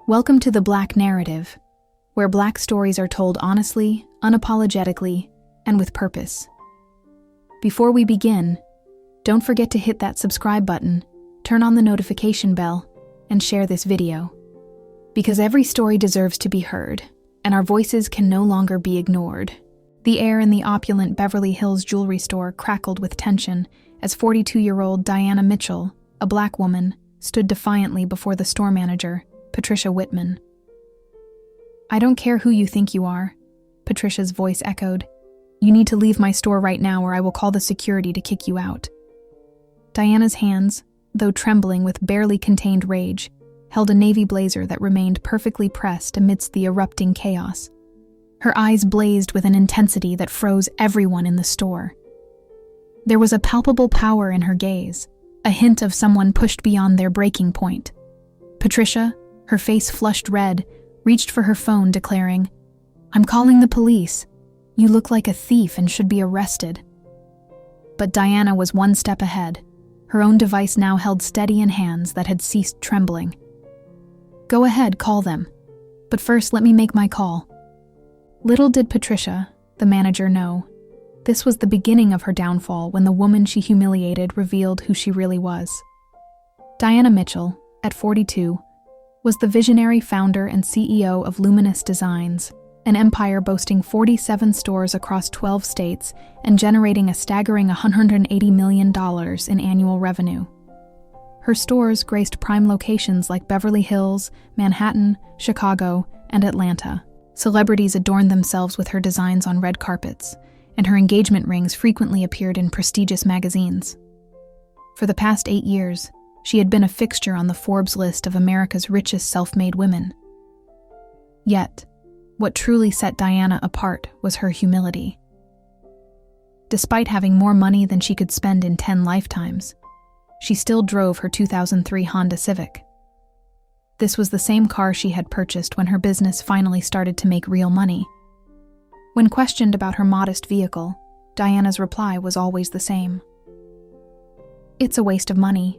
Welcome to the Black Narrative, where Black stories are told honestly, unapologetically, and with purpose. Before we begin, don't forget to hit that subscribe button, turn on the notification bell, and share this video. Because every story deserves to be heard, and our voices can no longer be ignored. The air in the opulent Beverly Hills jewelry store crackled with tension as 42-year-old Diana Mitchell, a Black woman, stood defiantly before the store manager, Patricia Whitman. "I don't care who you think you are," Patricia's voice echoed. "You need to leave my store right now or I will call the security to kick you out." Diana's hands, though trembling with barely contained rage, held a navy blazer that remained perfectly pressed amidst the erupting chaos. Her eyes blazed with an intensity that froze everyone in the store. There was a palpable power in her gaze, a hint of someone pushed beyond their breaking point. Patricia, her face flushed red, reached for her phone, declaring, "I'm calling the police. You look like a thief and should be arrested." But Diana was one step ahead. Her own device now held steady in hands that had ceased trembling. "Go ahead, call them. But first, let me make my call." Little did Patricia, the manager, know, this was the beginning of her downfall when the woman she humiliated revealed who she really was. Diana Mitchell, at 42, was the visionary founder and CEO of Luminous Designs, an empire boasting 47 stores across 12 states and generating a staggering $180 million in annual revenue. Her stores graced prime locations like Beverly Hills, Manhattan, Chicago, and Atlanta. Celebrities adorned themselves with her designs on red carpets, and her engagement rings frequently appeared in prestigious magazines. For the past 8 years, she had been a fixture on the Forbes list of America's richest self-made women. Yet, what truly set Diana apart was her humility. Despite having more money than she could spend in 10 lifetimes, she still drove her 2003 Honda Civic. This was the same car she had purchased when her business finally started to make real money. When questioned about her modest vehicle, Diana's reply was always the same. "It's a waste of money.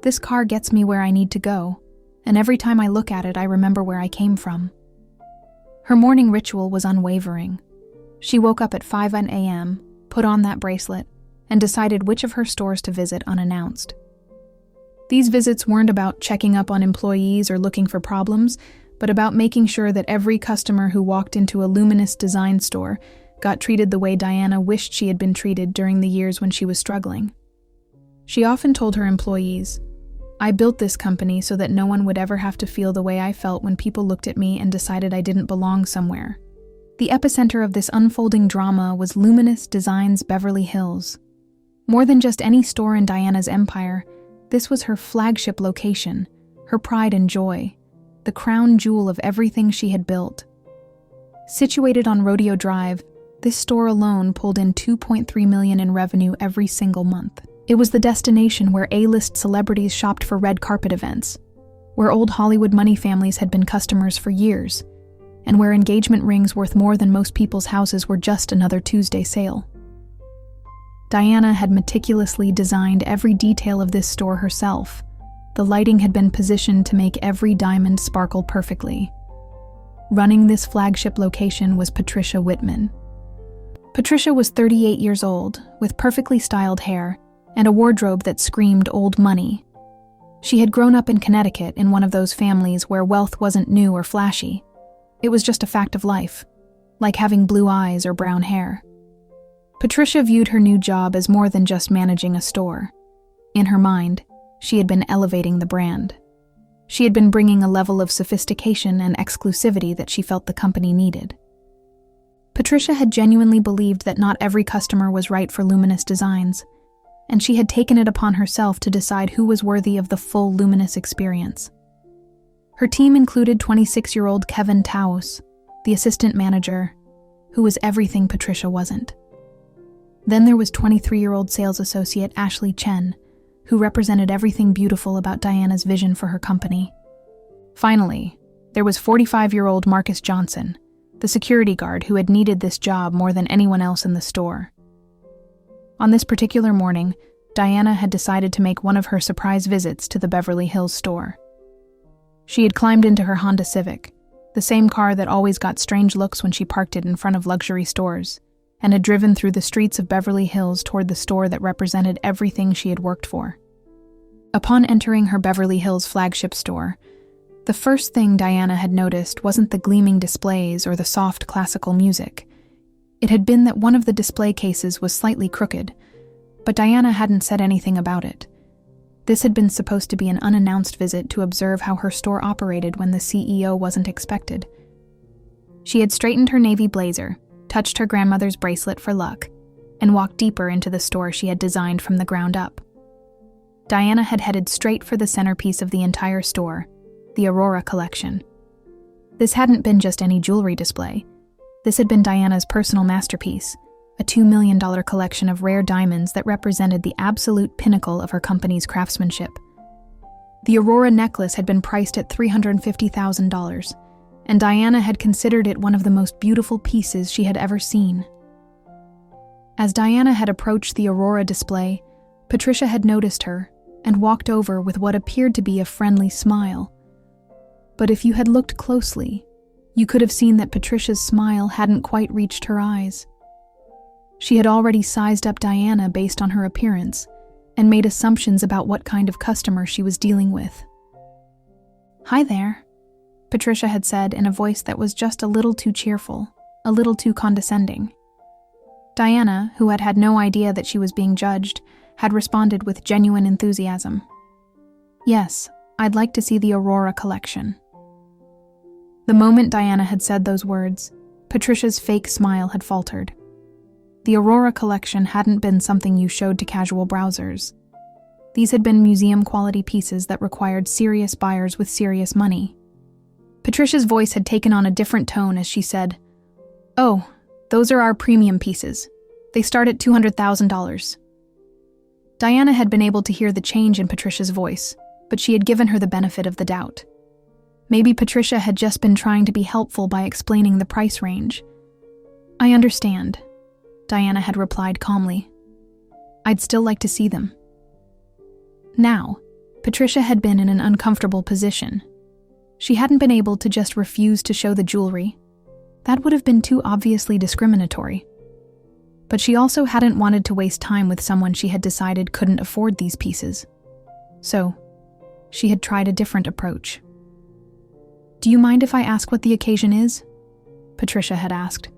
This car gets me where I need to go, and every time I look at it, I remember where I came from." Her morning ritual was unwavering. She woke up at 5 a.m., put on that bracelet, and decided which of her stores to visit unannounced. These visits weren't about checking up on employees or looking for problems, but about making sure that every customer who walked into a Luminous design store got treated the way Diana wished she had been treated during the years when she was struggling. She often told her employees, "I built this company so that no one would ever have to feel the way I felt when people looked at me and decided I didn't belong somewhere." The epicenter of this unfolding drama was Luminous Designs Beverly Hills. More than just any store in Diana's empire, this was her flagship location, her pride and joy, the crown jewel of everything she had built. Situated on Rodeo Drive, this store alone pulled in $2.3 million in revenue every single month. It was the destination where A-list celebrities shopped for red carpet events, where old Hollywood money families had been customers for years, and where engagement rings worth more than most people's houses were just another Tuesday sale. Diana had meticulously designed every detail of this store herself. The lighting had been positioned to make every diamond sparkle perfectly. Running this flagship location was Patricia Whitman. Patricia was 38 years old, with perfectly styled hair, and a wardrobe that screamed old money. She had grown up in Connecticut in one of those families where wealth wasn't new or flashy. It was just a fact of life, like having blue eyes or brown hair. Patricia viewed her new job as more than just managing a store. In her mind, she had been elevating the brand. She had been bringing a level of sophistication and exclusivity that she felt the company needed. Patricia had genuinely believed that not every customer was right for Luminous Designs, and she had taken it upon herself to decide who was worthy of the full Luminous experience. Her team included 26-year-old Kevin Taos, the assistant manager, who was everything Patricia wasn't. Then there was 23-year-old sales associate Ashley Chen, who represented everything beautiful about Diana's vision for her company. Finally, there was 45-year-old Marcus Johnson, the security guard who had needed this job more than anyone else in the store. On this particular morning, Diana had decided to make one of her surprise visits to the Beverly Hills store. She had climbed into her Honda Civic, the same car that always got strange looks when she parked it in front of luxury stores, and had driven through the streets of Beverly Hills toward the store that represented everything she had worked for. Upon entering her Beverly Hills flagship store, the first thing Diana had noticed wasn't the gleaming displays or the soft classical music. It had been that one of the display cases was slightly crooked, but Diana hadn't said anything about it. This had been supposed to be an unannounced visit to observe how her store operated when the CEO wasn't expected. She had straightened her navy blazer, touched her grandmother's bracelet for luck, and walked deeper into the store she had designed from the ground up. Diana had headed straight for the centerpiece of the entire store, the Aurora collection. This hadn't been just any jewelry display. This had been Diana's personal masterpiece, a $2 million collection of rare diamonds that represented the absolute pinnacle of her company's craftsmanship. The Aurora necklace had been priced at $350,000, and Diana had considered it one of the most beautiful pieces she had ever seen. As Diana had approached the Aurora display, Patricia had noticed her and walked over with what appeared to be a friendly smile. But if you had looked closely, you could have seen that Patricia's smile hadn't quite reached her eyes. She had already sized up Diana based on her appearance and made assumptions about what kind of customer she was dealing with. "Hi there," Patricia had said in a voice that was just a little too cheerful, a little too condescending. Diana, who had had no idea that she was being judged, had responded with genuine enthusiasm. "Yes, I'd like to see the Aurora collection." The moment Diana had said those words, Patricia's fake smile had faltered. The Aurora collection hadn't been something you showed to casual browsers. These had been museum-quality pieces that required serious buyers with serious money. Patricia's voice had taken on a different tone as she said, "Oh, those are our premium pieces. They start at $200,000. Diana had been able to hear the change in Patricia's voice, but she had given her the benefit of the doubt. Maybe Patricia had just been trying to be helpful by explaining the price range. "I understand," Diana had replied calmly. "I'd still like to see them." Now, Patricia had been in an uncomfortable position. She hadn't been able to just refuse to show the jewelry. That would have been too obviously discriminatory. But she also hadn't wanted to waste time with someone she had decided couldn't afford these pieces. So, she had tried a different approach. "Do you mind if I ask what the occasion is?" Patricia had asked,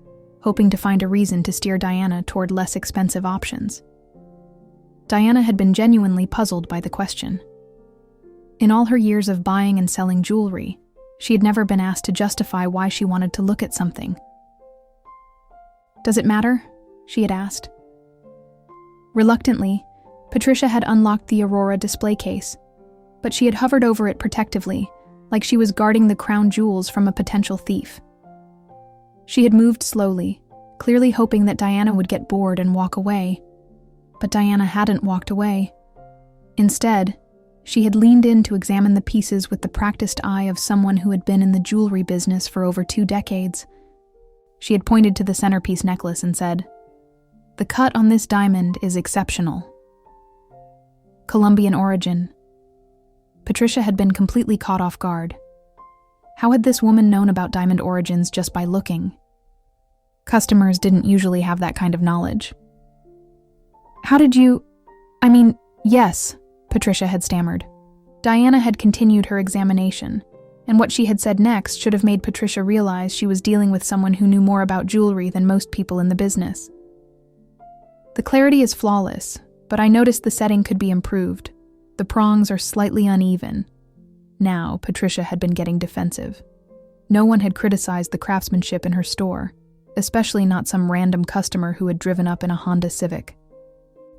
hoping to find a reason to steer Diana toward less expensive options. Diana had been genuinely puzzled by the question. In all her years of buying and selling jewelry, she had never been asked to justify why she wanted to look at something. "Does it matter?" she had asked. Reluctantly, Patricia had unlocked the Aurora display case, but she had hovered over it protectively, like she was guarding the crown jewels from a potential thief. She had moved slowly, clearly hoping that Diana would get bored and walk away. But Diana hadn't walked away. Instead, she had leaned in to examine the pieces with the practiced eye of someone who had been in the jewelry business for over 2 decades. She had pointed to the centerpiece necklace and said, "The cut on this diamond is exceptional. Colombian origin." Patricia had been completely caught off guard. How had this woman known about diamond origins just by looking? Customers didn't usually have that kind of knowledge. "How did you... yes," Patricia had stammered. Diana had continued her examination, and what she had said next should have made Patricia realize she was dealing with someone who knew more about jewelry than most people in the business. "The clarity is flawless, but I noticed the setting could be improved. The prongs are slightly uneven." Now, Patricia had been getting defensive. No one had criticized the craftsmanship in her store, especially not some random customer who had driven up in a Honda Civic.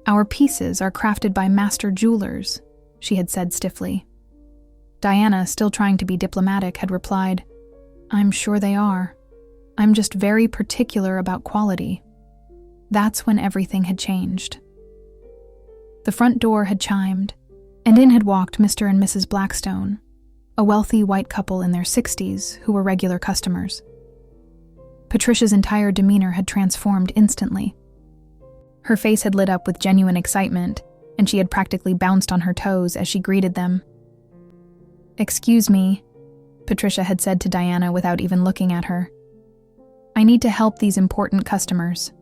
"Our pieces are crafted by master jewelers," she had said stiffly. Diana, still trying to be diplomatic, had replied, "I'm sure they are. I'm just very particular about quality." That's when everything had changed. The front door had chimed, and in had walked Mr. and Mrs. Blackstone, a wealthy white couple in their 60s who were regular customers. Patricia's entire demeanor had transformed instantly. Her face had lit up with genuine excitement, and she had practically bounced on her toes as she greeted them. "Excuse me," Patricia had said to Diana without even looking at her. "I need to help these important customers."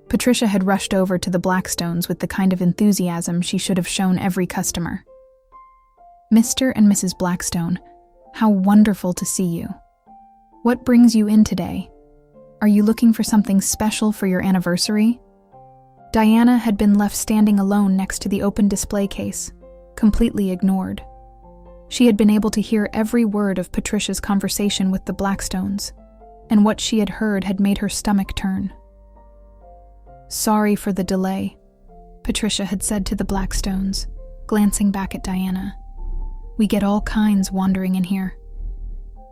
Patricia had rushed over to the Blackstones with the kind of enthusiasm she should have shown every customer. "Mr. and Mrs. Blackstone, how wonderful to see you. What brings you in today? Are you looking for something special for your anniversary?" Diana had been left standing alone next to the open display case, completely ignored. She had been able to hear every word of Patricia's conversation with the Blackstones, and what she had heard had made her stomach turn. "Sorry for the delay," Patricia had said to the Blackstones, glancing back at Diana. "We get all kinds wandering in here."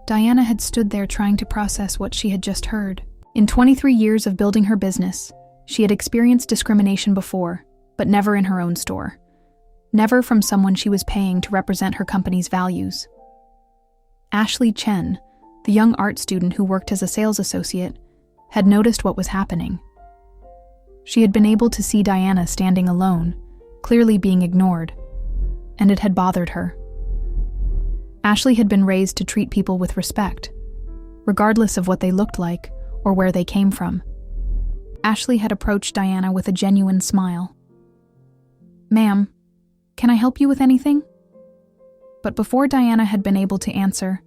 Diana had stood there trying to process what she had just heard. In 23 years of building her business, she had experienced discrimination before, but never in her own store. Never from someone she was paying to represent her company's values. Ashley Chen, the young art student who worked as a sales associate, had noticed what was happening. She had been able to see Diana standing alone, clearly being ignored, and it had bothered her. Ashley had been raised to treat people with respect, regardless of what they looked like or where they came from. Ashley had approached Diana with a genuine smile. "Ma'am, can I help you with anything?" But before Diana had been able to answer,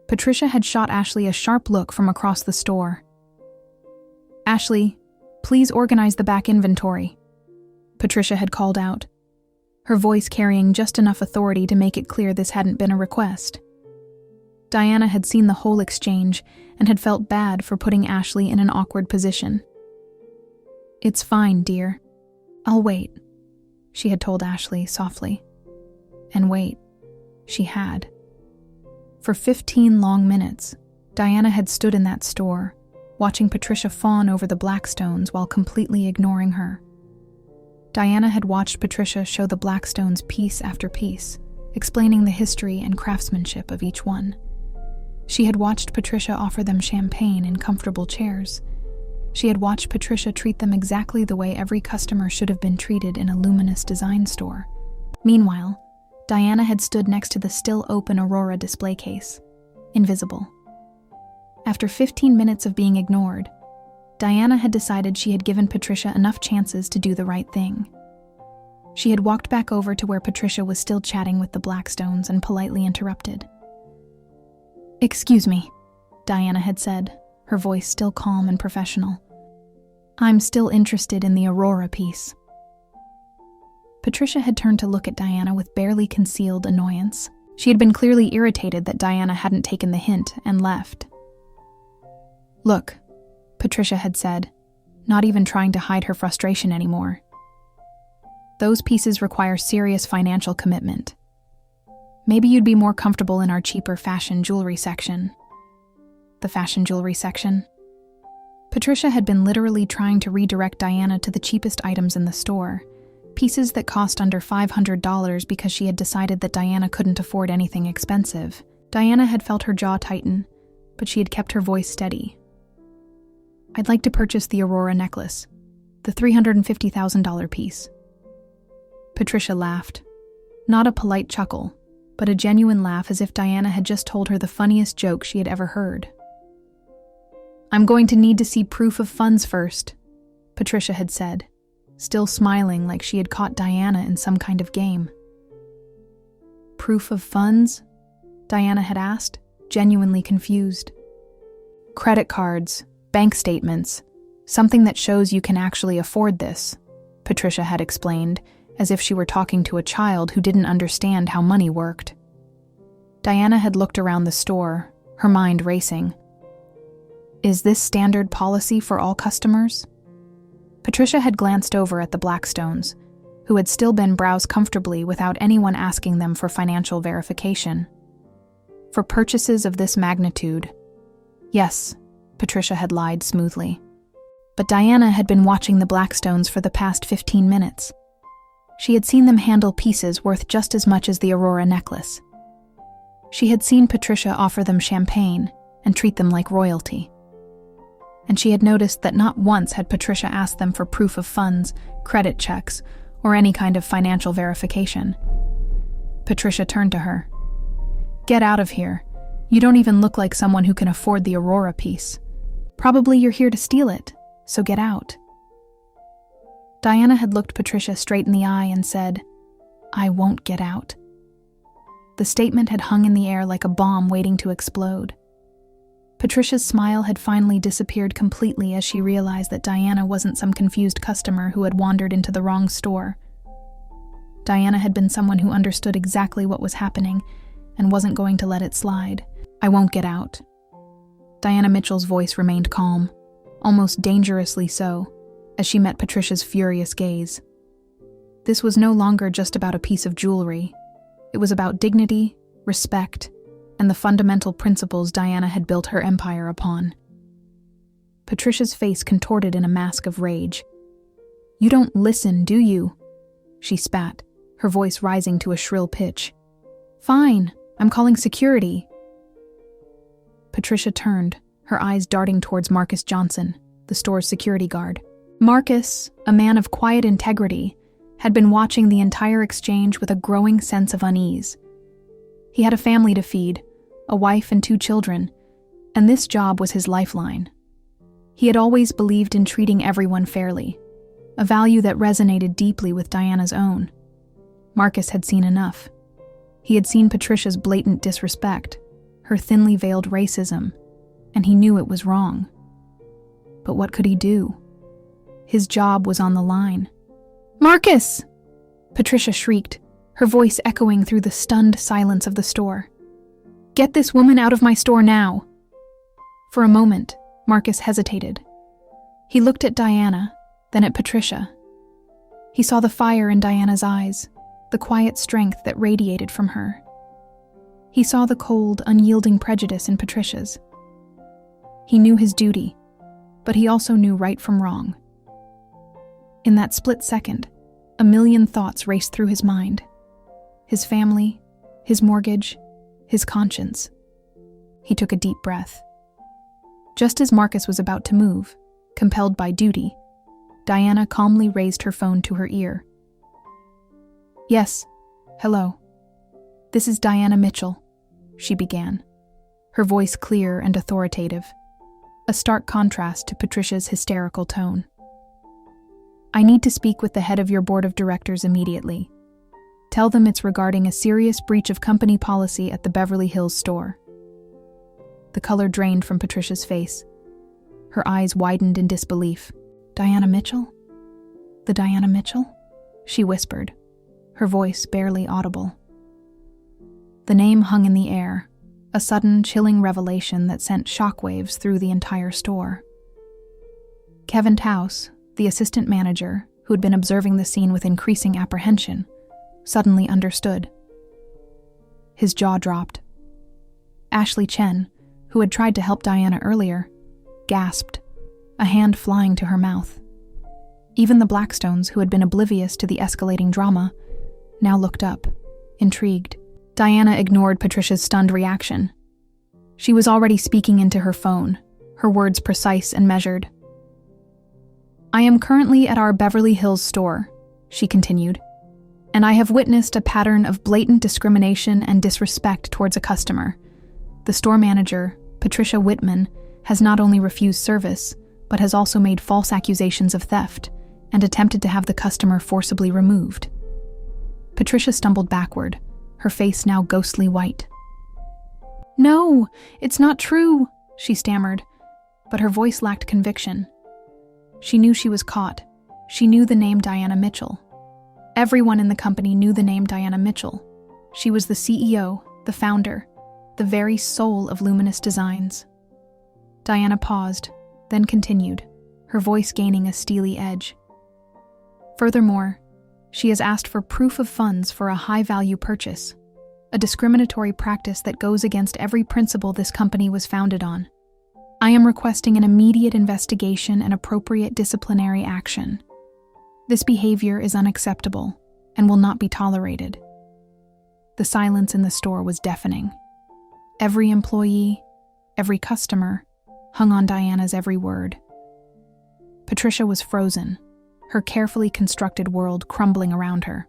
Patricia had shot Ashley a sharp look from across the store. "Ashley, please organize the back inventory," Patricia had called out, her voice carrying just enough authority to make it clear this hadn't been a request. Diana had seen the whole exchange and had felt bad for putting Ashley in an awkward position. "It's fine, dear. I'll wait," she had told Ashley softly. And wait, she had. For 15 long minutes, Diana had stood in that store, watching Patricia fawn over the Blackstones while completely ignoring her. Diana had watched Patricia show the Blackstones piece after piece, explaining the history and craftsmanship of each one. She had watched Patricia offer them champagne in comfortable chairs. She had watched Patricia treat them exactly the way every customer should have been treated in a Luminous design store. Meanwhile, Diana had stood next to the still open Aurora display case, invisible. After 15 minutes of being ignored, Diana had decided she had given Patricia enough chances to do the right thing. She had walked back over to where Patricia was still chatting with the Blackstones and politely interrupted. "Excuse me," Diana had said, her voice still calm and professional. "I'm still interested in the Aurora piece." Patricia had turned to look at Diana with barely concealed annoyance. She had been clearly irritated that Diana hadn't taken the hint and left. "Look," Patricia had said, not even trying to hide her frustration anymore. "Those pieces require serious financial commitment. Maybe you'd be more comfortable in our cheaper fashion jewelry section." The fashion jewelry section? Patricia had been literally trying to redirect Diana to the cheapest items in the store, pieces that cost under $500 because she had decided that Diana couldn't afford anything expensive. Diana had felt her jaw tighten, but she had kept her voice steady. "I'd like to purchase the Aurora necklace, the $350,000 piece." Patricia laughed. Not a polite chuckle, but a genuine laugh, as if Diana had just told her the funniest joke she had ever heard. "I'm going to need to see proof of funds first," Patricia had said, still smiling like she had caught Diana in some kind of game. "Proof of funds?" Diana had asked, genuinely confused. "Credit cards, bank statements, something that shows you can actually afford this," Patricia had explained, as if she were talking to a child who didn't understand how money worked. Diana had looked around the store, her mind racing. Is this standard policy for all customers? Patricia had glanced over at the Blackstones, who had still been browsed comfortably without anyone asking them for financial verification. For purchases of this magnitude, yes, Patricia had lied smoothly. But Diana had been watching the Blackstones for the past 15 minutes. She had seen them handle pieces worth just as much as the Aurora necklace. She had seen Patricia offer them champagne and treat them like royalty. And she had noticed that not once had Patricia asked them for proof of funds, credit checks, or any kind of financial verification. Patricia turned to her. "Get out of here. You don't even look like someone who can afford the Aurora piece. Probably you're here to steal it, so get out." Diana had looked Patricia straight in the eye and said, "I won't get out." The statement had hung in the air like a bomb waiting to explode. Patricia's smile had finally disappeared completely as she realized that Diana wasn't some confused customer who had wandered into the wrong store. Diana had been someone who understood exactly what was happening and wasn't going to let it slide. "I won't get out." Diana Mitchell's voice remained calm, almost dangerously so, as she met Patricia's furious gaze. This was no longer just about a piece of jewelry. It was about dignity, respect, and the fundamental principles Diana had built her empire upon. Patricia's face contorted in a mask of rage. "You don't listen, do you?" she spat, her voice rising to a shrill pitch. "Fine, I'm calling security." Patricia turned, her eyes darting towards Marcus Johnson, the store's security guard. Marcus, a man of quiet integrity, had been watching the entire exchange with a growing sense of unease. He had a family to feed, a wife and 2 children, and this job was his lifeline. He had always believed in treating everyone fairly, a value that resonated deeply with Diana's own. Marcus had seen enough. He had seen Patricia's blatant disrespect, her thinly veiled racism, and he knew it was wrong. But what could he do? His job was on the line. "Marcus!" Patricia shrieked, her voice echoing through the stunned silence of the store. "Get this woman out of my store now!" For a moment, Marcus hesitated. He looked at Diana, then at Patricia. He saw the fire in Diana's eyes, the quiet strength that radiated from her. He saw the cold, unyielding prejudice in Patricia's. He knew his duty, but he also knew right from wrong. In that split second, a million thoughts raced through his mind. His family, his mortgage, his conscience. He took a deep breath. Just as Marcus was about to move, compelled by duty, Diana calmly raised her phone to her ear. "Yes, hello. This is Diana Mitchell," she began, her voice clear and authoritative, a stark contrast to Patricia's hysterical tone. "I need to speak with the head of your board of directors immediately. Tell them it's regarding a serious breach of company policy at the Beverly Hills store." The color drained from Patricia's face. Her eyes widened in disbelief. "Diana Mitchell? The Diana Mitchell?" she whispered, her voice barely audible. The name hung in the air, a sudden, chilling revelation that sent shockwaves through the entire store. Kevin Taus, the assistant manager, who had been observing the scene with increasing apprehension, suddenly understood. His jaw dropped. Ashley Chen, who had tried to help Diana earlier, gasped, a hand flying to her mouth. Even the Blackstones, who had been oblivious to the escalating drama, now looked up, intrigued. Diana ignored Patricia's stunned reaction. She was already speaking into her phone, her words precise and measured. "I am currently at our Beverly Hills store," she continued, "and I have witnessed a pattern of blatant discrimination and disrespect towards a customer. The store manager, Patricia Whitman, has not only refused service, but has also made false accusations of theft and attempted to have the customer forcibly removed." Patricia stumbled backward, her face now ghostly white. "No, it's not true," she stammered, but her voice lacked conviction. She knew she was caught. She knew the name Diana Mitchell. Everyone in the company knew the name Diana Mitchell. She was the CEO, the founder, the very soul of Luminous Designs. Diana paused, then continued, her voice gaining a steely edge. "Furthermore, she has asked for proof of funds for a high-value purchase, a discriminatory practice that goes against every principle this company was founded on. I am requesting an immediate investigation and appropriate disciplinary action. This behavior is unacceptable and will not be tolerated." The silence in the store was deafening. Every employee, every customer, hung on Diana's every word. Patricia was frozen, her carefully constructed world crumbling around her.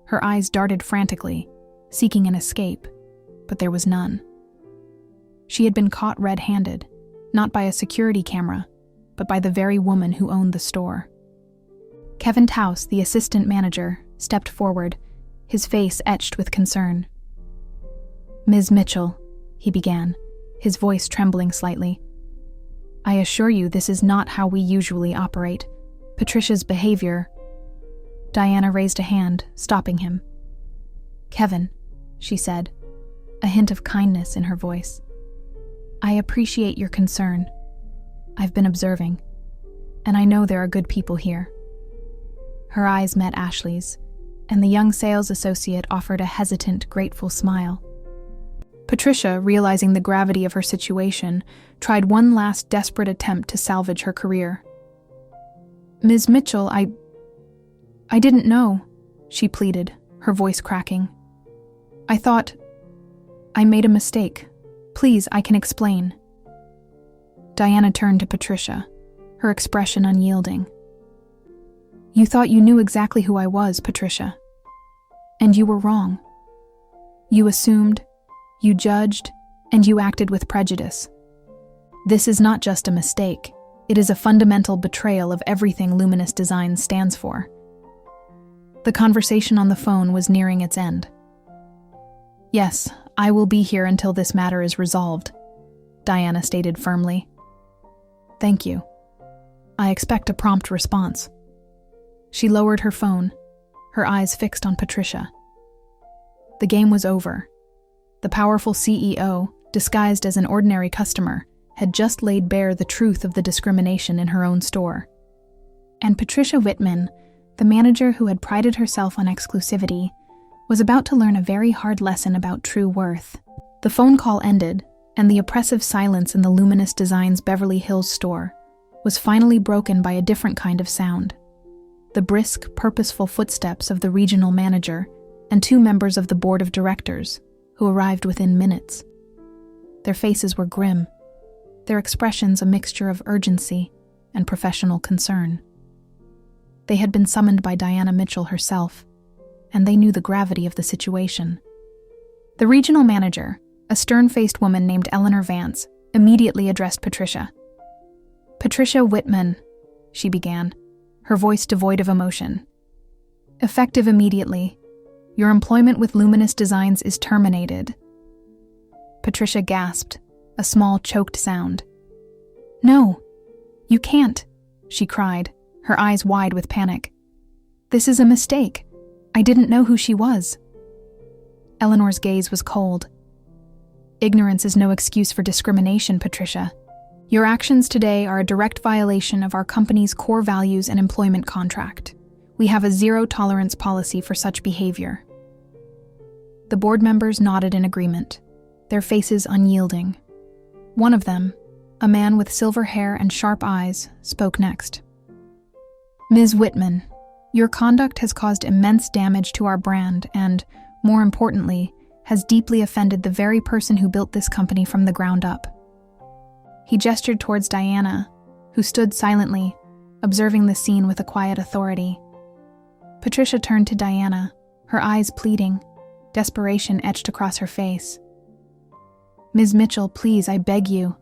Her eyes darted frantically, seeking an escape, but there was none. She had been caught red-handed, not by a security camera, but by the very woman who owned the store. Kevin Taus, the assistant manager, stepped forward, his face etched with concern. "Ms. Mitchell," he began, his voice trembling slightly. "I assure you this is not how we usually operate. Patricia's behavior—" Diana raised a hand, stopping him. "Kevin," she said, a hint of kindness in her voice. "I appreciate your concern. I've been observing, and I know there are good people here." Her eyes met Ashley's, and the young sales associate offered a hesitant, grateful smile. Patricia, realizing the gravity of her situation, tried one last desperate attempt to salvage her career. "Ms. Mitchell, I didn't know," she pleaded, her voice cracking. I made a mistake. Please, I can explain." Diana turned to Patricia, her expression unyielding. "You thought you knew exactly who I was, Patricia. And you were wrong. You assumed, you judged, and you acted with prejudice. This is not just a mistake. It is a fundamental betrayal of everything Luminous Designs stands for." The conversation on the phone was nearing its end. "Yes, I will be here until this matter is resolved," Diana stated firmly. "Thank you. I expect a prompt response." She lowered her phone, her eyes fixed on Patricia. The game was over. The powerful CEO, disguised as an ordinary customer, had just laid bare the truth of the discrimination in her own store. And Patricia Whitman, the manager who had prided herself on exclusivity, was about to learn a very hard lesson about true worth. The phone call ended, and the oppressive silence in the Luminous Designs Beverly Hills store was finally broken by a different kind of sound. The brisk, purposeful footsteps of the regional manager and 2 members of the board of directors, who arrived within minutes. Their faces were grim, their expressions a mixture of urgency and professional concern. They had been summoned by Diana Mitchell herself, and they knew the gravity of the situation. The regional manager, a stern-faced woman named Eleanor Vance, immediately addressed Patricia. "Patricia Whitman," she began, her voice devoid of emotion. "Effective immediately, your employment with Luminous Designs is terminated." Patricia gasped, a small choked sound. "No, you can't," she cried, her eyes wide with panic. "This is a mistake. I didn't know who she was." Eleanor's gaze was cold. "Ignorance is no excuse for discrimination, Patricia. Your actions today are a direct violation of our company's core values and employment contract. We have a zero-tolerance policy for such behavior." The board members nodded in agreement, their faces unyielding. One of them, a man with silver hair and sharp eyes, spoke next. "Ms. Whitman, your conduct has caused immense damage to our brand and, more importantly, has deeply offended the very person who built this company from the ground up." He gestured towards Diana, who stood silently, observing the scene with a quiet authority. Patricia turned to Diana, her eyes pleading, desperation etched across her face. "Ms. Mitchell, please, I beg you.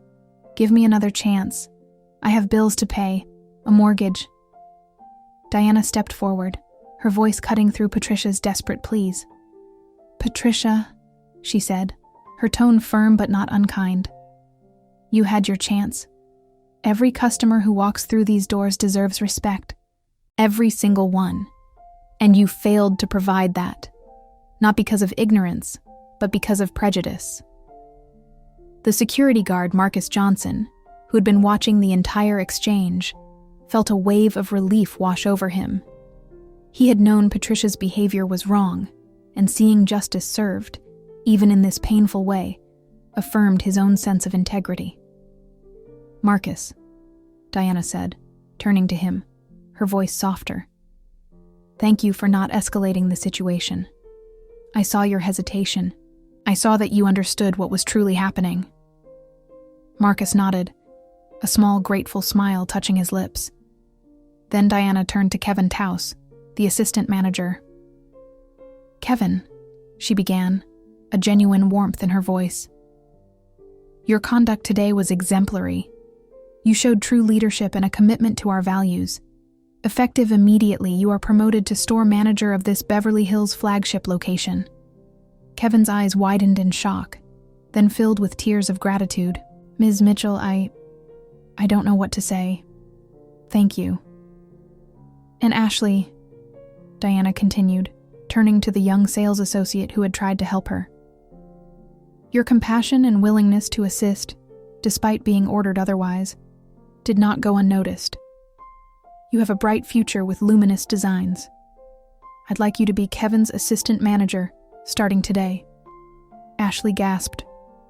Give me another chance. I have bills to pay, a mortgage." Diana stepped forward, her voice cutting through Patricia's desperate pleas. "Patricia," she said, her tone firm but not unkind. "You had your chance. Every customer who walks through these doors deserves respect. Every single one. And you failed to provide that. Not because of ignorance, but because of prejudice." The security guard, Marcus Johnson, who had been watching the entire exchange, felt a wave of relief wash over him. He had known Patricia's behavior was wrong, and seeing justice served, even in this painful way, affirmed his own sense of integrity. "Marcus," Diana said, turning to him, her voice softer. "Thank you for not escalating the situation. I saw your hesitation. I saw that you understood what was truly happening." Marcus nodded, a small, grateful smile touching his lips. Then Diana turned to Kevin Taus, the assistant manager. "Kevin," she began, a genuine warmth in her voice. Your conduct today was exemplary. You showed true leadership and a commitment to our values. Effective immediately, you are promoted to store manager of this Beverly Hills flagship location." Kevin's eyes widened in shock, then filled with tears of gratitude. "Ms. Mitchell, I don't know what to say. Thank you." "And Ashley," Diana continued, turning to the young sales associate who had tried to help her. "Your compassion and willingness to assist, despite being ordered otherwise, did not go unnoticed. You have a bright future with Luminous Designs. I'd like you to be Kevin's assistant manager, starting today." Ashley gasped,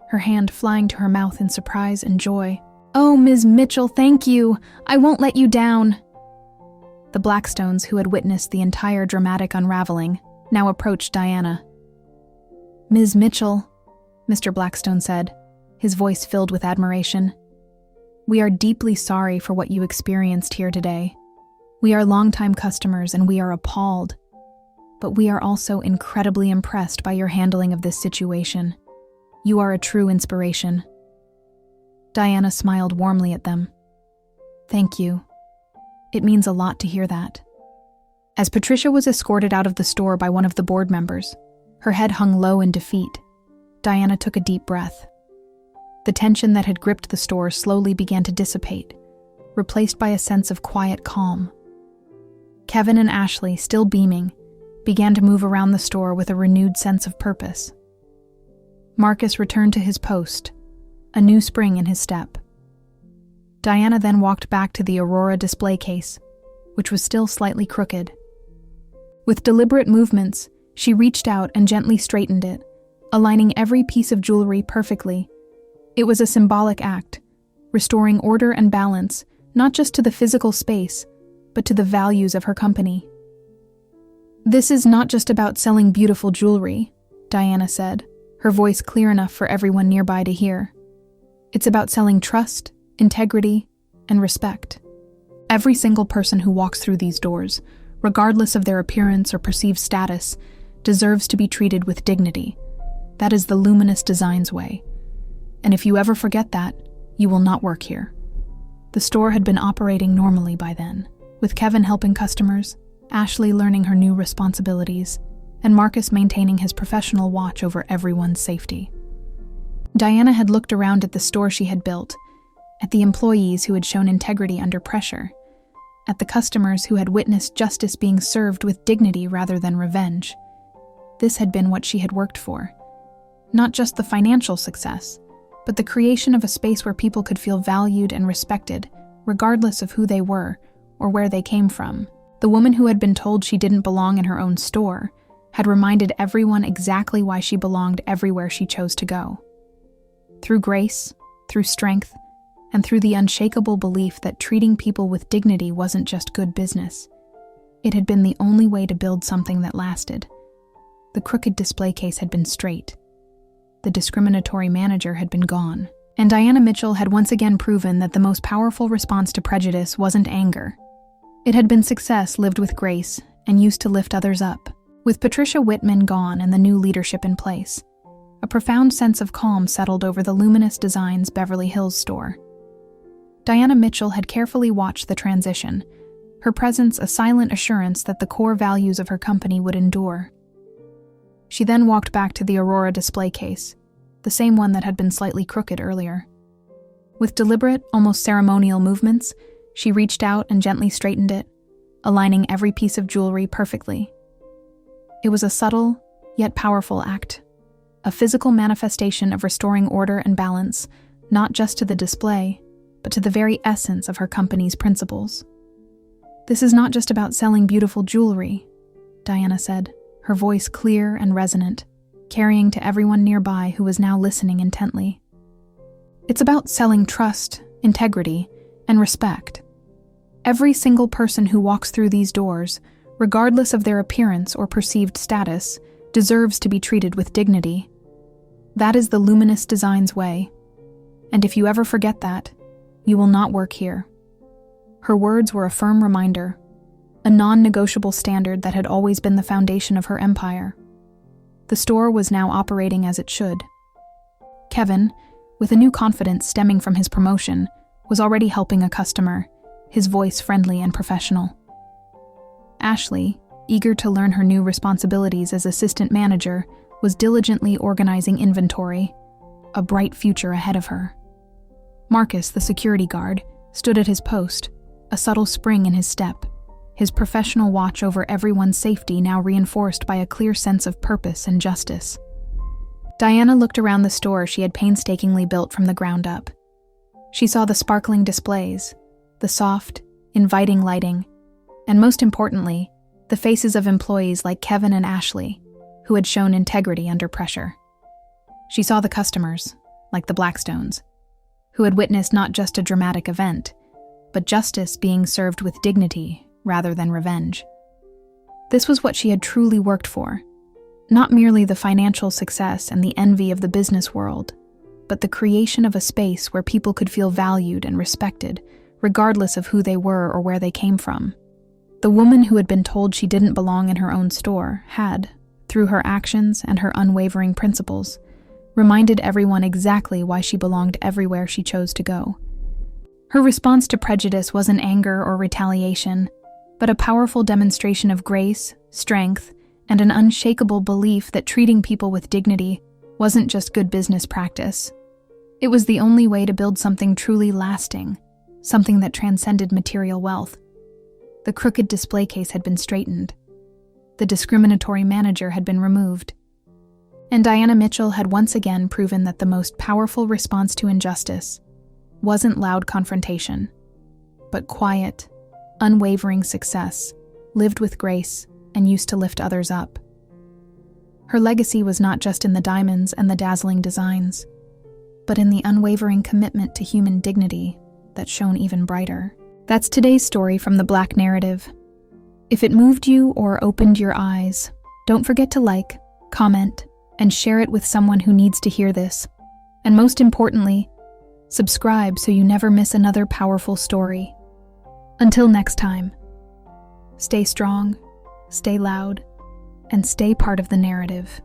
her hand flying to her mouth in surprise and joy. "Oh, Ms. Mitchell, thank you! I won't let you down!" The Blackstones, who had witnessed the entire dramatic unraveling, now approached Diana. "Ms. Mitchell," Mr. Blackstone said, his voice filled with admiration, "we are deeply sorry for what you experienced here today. We are longtime customers and we are appalled. But we are also incredibly impressed by your handling of this situation. You are a true inspiration." Diana smiled warmly at them. "Thank you. It means a lot to hear that." As Patricia was escorted out of the store by one of the board members, her head hung low in defeat, Diana took a deep breath. The tension that had gripped the store slowly began to dissipate, replaced by a sense of quiet calm. Kevin and Ashley, still beaming, began to move around the store with a renewed sense of purpose. Marcus returned to his post, a new spring in his step. Diana then walked back to the Aurora display case, which was still slightly crooked. With deliberate movements, she reached out and gently straightened it, aligning every piece of jewelry perfectly. It was a symbolic act, restoring order and balance, not just to the physical space, but to the values of her company. "This is not just about selling beautiful jewelry," Diana said, her voice clear enough for everyone nearby to hear. "It's about selling trust, integrity, and respect. Every single person who walks through these doors, regardless of their appearance or perceived status, deserves to be treated with dignity. That is the Luminous Designs way. And if you ever forget that, you will not work here." The store had been operating normally by then, with Kevin helping customers, Ashley learning her new responsibilities, and Marcus maintaining his professional watch over everyone's safety. Diana had looked around at the store she had built, at the employees who had shown integrity under pressure, at the customers who had witnessed justice being served with dignity rather than revenge. This had been what she had worked for. Not just the financial success, but the creation of a space where people could feel valued and respected, regardless of who they were or where they came from. The woman who had been told she didn't belong in her own store had reminded everyone exactly why she belonged everywhere she chose to go. Through grace, through strength, and through the unshakable belief that treating people with dignity wasn't just good business. It had been the only way to build something that lasted. The crooked display case had been straight. The discriminatory manager had been gone. And Diana Mitchell had once again proven that the most powerful response to prejudice wasn't anger. It had been success lived with grace and used to lift others up. With Patricia Whitman gone and the new leadership in place, a profound sense of calm settled over the Luminous Designs Beverly Hills store. Diana Mitchell had carefully watched the transition, her presence a silent assurance that the core values of her company would endure. She then walked back to the Aurora display case, the same one that had been slightly crooked earlier. With deliberate, almost ceremonial movements, she reached out and gently straightened it, aligning every piece of jewelry perfectly. It was a subtle, yet powerful act, a physical manifestation of restoring order and balance, not just to the display, but to the very essence of her company's principles. "This is not just about selling beautiful jewelry," Diana said, her voice clear and resonant, carrying to everyone nearby who was now listening intently. "It's about selling trust, integrity, and respect. Every single person who walks through these doors, regardless of their appearance or perceived status, deserves to be treated with dignity. That is the Luminous Designs way. And if you ever forget that, you will not work here." Her words were a firm reminder, a non-negotiable standard that had always been the foundation of her empire. The store was now operating as it should. Kevin, with a new confidence stemming from his promotion, was already helping a customer, his voice friendly and professional. Ashley, eager to learn her new responsibilities as assistant manager, was diligently organizing inventory, a bright future ahead of her. Marcus, the security guard, stood at his post, a subtle spring in his step, his professional watch over everyone's safety now reinforced by a clear sense of purpose and justice. Diana looked around the store she had painstakingly built from the ground up. She saw the sparkling displays, the soft, inviting lighting, and most importantly, the faces of employees like Kevin and Ashley, who had shown integrity under pressure. She saw the customers, like the Blackstones, who had witnessed not just a dramatic event, but justice being served with dignity rather than revenge. This was what she had truly worked for, not merely the financial success and the envy of the business world, but the creation of a space where people could feel valued and respected, regardless of who they were or where they came from. The woman who had been told she didn't belong in her own store had, through her actions and her unwavering principles, reminded everyone exactly why she belonged everywhere she chose to go. Her response to prejudice wasn't anger or retaliation, but a powerful demonstration of grace, strength, and an unshakable belief that treating people with dignity wasn't just good business practice. It was the only way to build something truly lasting, something that transcended material wealth. The crooked display case had been straightened. The discriminatory manager had been removed. And Diana Mitchell had once again proven that the most powerful response to injustice wasn't loud confrontation, but quiet, unwavering success, lived with grace and used to lift others up. Her legacy was not just in the diamonds and the dazzling designs, but in the unwavering commitment to human dignity that shone even brighter. That's today's story from the Black Narrative. If it moved you or opened your eyes, don't forget to like, comment, and share it with someone who needs to hear this. And most importantly, subscribe so you never miss another powerful story. Until next time, stay strong, stay loud, and stay part of the narrative.